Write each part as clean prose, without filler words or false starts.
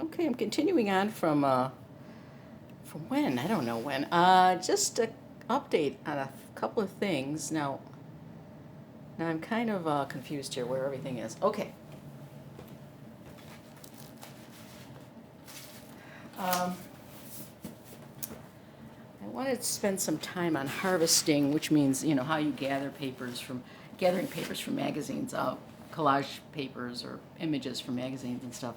Okay, I'm continuing on from when? I don't know when. Just an update on a couple of things. Now I'm kind of confused here where everything is. Okay. I wanted to spend some time on harvesting, which means how you gathering papers from magazines, collage papers or images from magazines and stuff.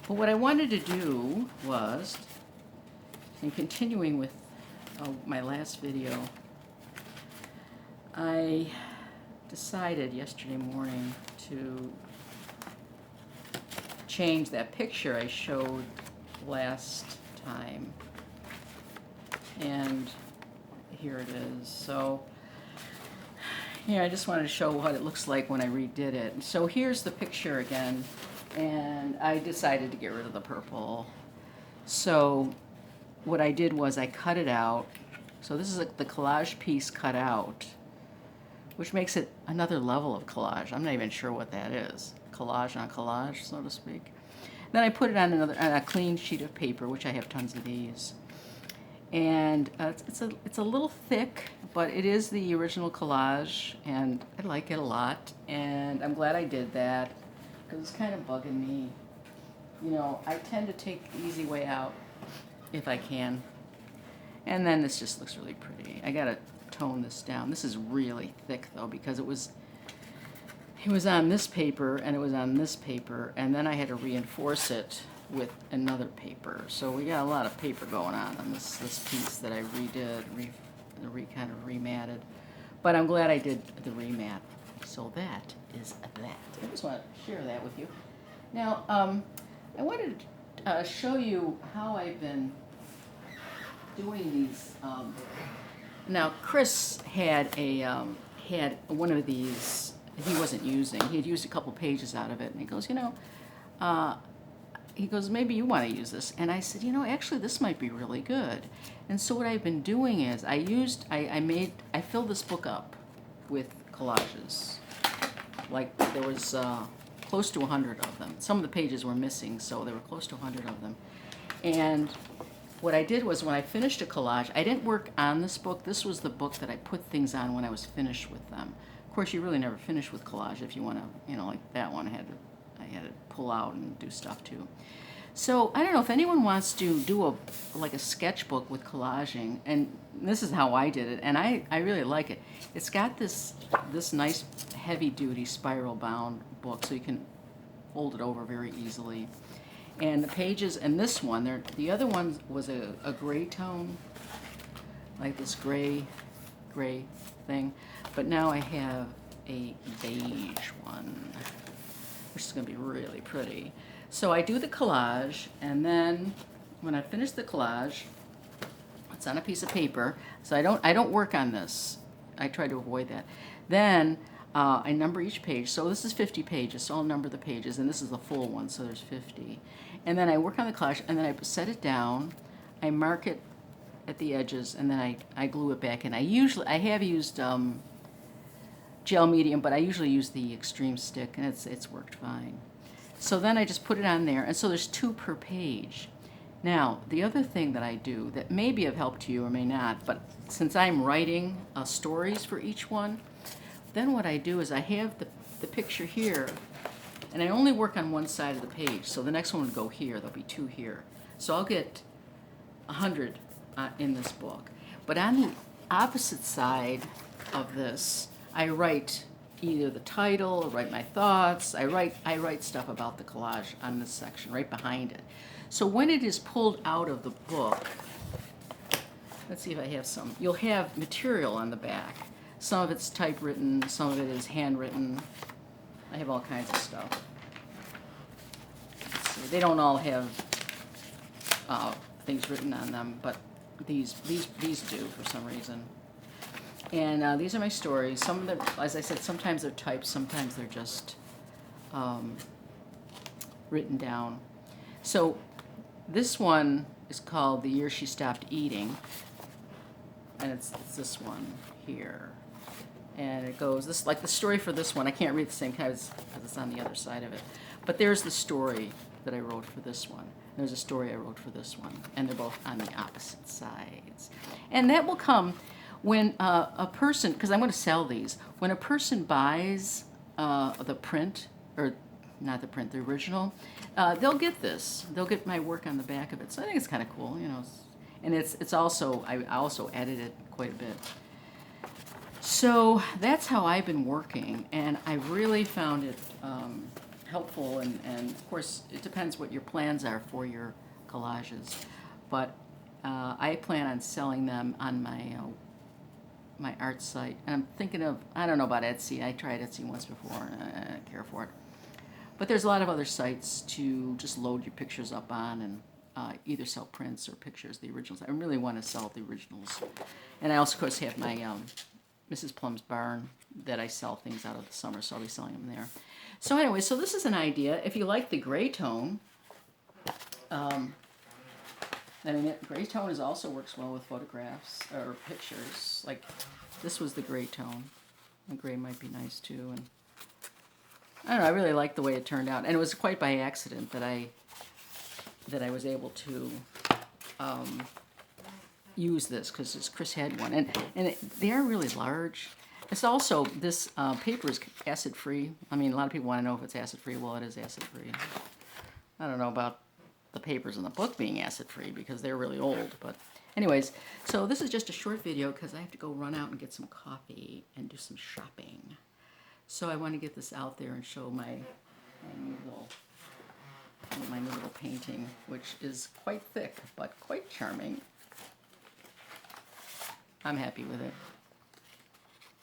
But what I wanted to do was, in continuing with my last video, I decided yesterday morning to change that picture I showed last time. And here it is. So I just wanted to show what it looks like when I redid it. So here's the picture again, and I decided to get rid of the purple. So what I did was I cut it out. So this is the collage piece cut out, which makes it another level of collage. I'm not even sure what that is. Collage on collage, so to speak. Then I put it on on a clean sheet of paper, which I have tons of these. And it's a little thick, but it is the original collage, and I like it a lot. And I'm glad I did that, because it's kind of bugging me. I tend to take the easy way out if I can. And then this just looks really pretty. I gotta tone this down. This is really thick though, because it was on this paper and it was on this paper, and then I had to reinforce it with another paper. So we got a lot of paper going on this piece that I redid, kind of rematted. But I'm glad I did the remat. So that is that. I just want to share that with you. Now, I wanted to show you how I've been doing these. Now, Chris had had one of these he wasn't using. He had used a couple pages out of it, and he goes, maybe you want to use this. And I said, actually this might be really good. And so what I've been doing is I filled this book up with collages. Like there was close to 100 of them. Some of the pages were missing, so there were close to 100 of them. And what I did was when I finished a collage, I didn't work on this book. This was the book that I put things on when I was finished with them. Of course, you really never finish with collage if you want to, like that one, I had to pull out and do stuff too. So I don't know if anyone wants to do a sketchbook with collaging, and this is how I did it, and I really like it. It's got this nice heavy-duty spiral-bound book, so you can fold it over very easily. And the pages, and this one, the other one was a gray tone, like this gray thing, but now I have a beige one, which is going to be really pretty. So I do the collage, and then when I finish the collage, it's on a piece of paper. So I don't work on this. I try to avoid that. Then I number each page. So this is 50 pages, so I'll number the pages, and this is the full one, so there's 50. And then I work on the collage, and then I set it down. I mark it at the edges, and then I glue it back in. I have used gel medium, but I usually use the extreme stick, and it's worked fine. So then I just put it on there, and so there's 2 per page. Now, the other thing that I do that may be of help to you or may not, but since I'm writing stories for each one, then what I do is I have the picture here, and I only work on one side of the page, so the next one would go here. There'll be 2 here. So I'll get 100 in this book. But on the opposite side of this, I write either the title, or write my thoughts. I write stuff about the collage on this section, right behind it. So when it is pulled out of the book, let's see if I have some. You'll have material on the back. Some of it's typewritten, some of it is handwritten. I have all kinds of stuff. Let's see. They don't all have things written on them, but these do for some reason. And these are my stories. Some of them, as I said, sometimes they're typed, sometimes they're just written down. So this one is called The Year She Stopped Eating, and it's this one here. And it goes, like the story for this one, I can't read the same kind because it's on the other side of it. But there's the story that I wrote for this one. There's a story I wrote for this one, and they're both on the opposite sides. And that will come when a person, because I'm going to sell these, when a person buys the print, or not the print, the original, they'll get this. They'll get my work on the back of it. So I think it's kind of cool, you know. And it's also, I also edited it quite a bit. So that's how I've been working, and I really found it helpful, and of course it depends what your plans are for your collages, but I plan on selling them on my art site, and I'm thinking of, I don't know about Etsy. I tried Etsy once before, and I don't care for it, but there's a lot of other sites to just load your pictures up on, and either sell prints or pictures, the originals. I really want to sell the originals, and I also of course have my Mrs. Plum's Barn that I sell things out of the summer, so I'll be selling them there. So anyway, so this is an idea. If you like the gray tone, I mean, gray tone also works well with photographs or pictures. Like this was the gray tone. The gray might be nice too. And I don't know. I really liked the way it turned out, and it was quite by accident that I was able to use this, because Chris had one, and they are really large. It's also, this paper is acid free. I mean, a lot of people want to know if it's acid free. Well, it is acid free. I don't know about the papers in the book being acid free because they're really old, but anyways, so this is just a short video because I have to go run out and get some coffee and do some shopping. So I want to get this out there and show my new little painting, which is quite thick but quite charming. I'm happy with it.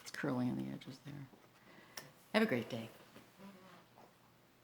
It's curling on the edges there. Have a great day.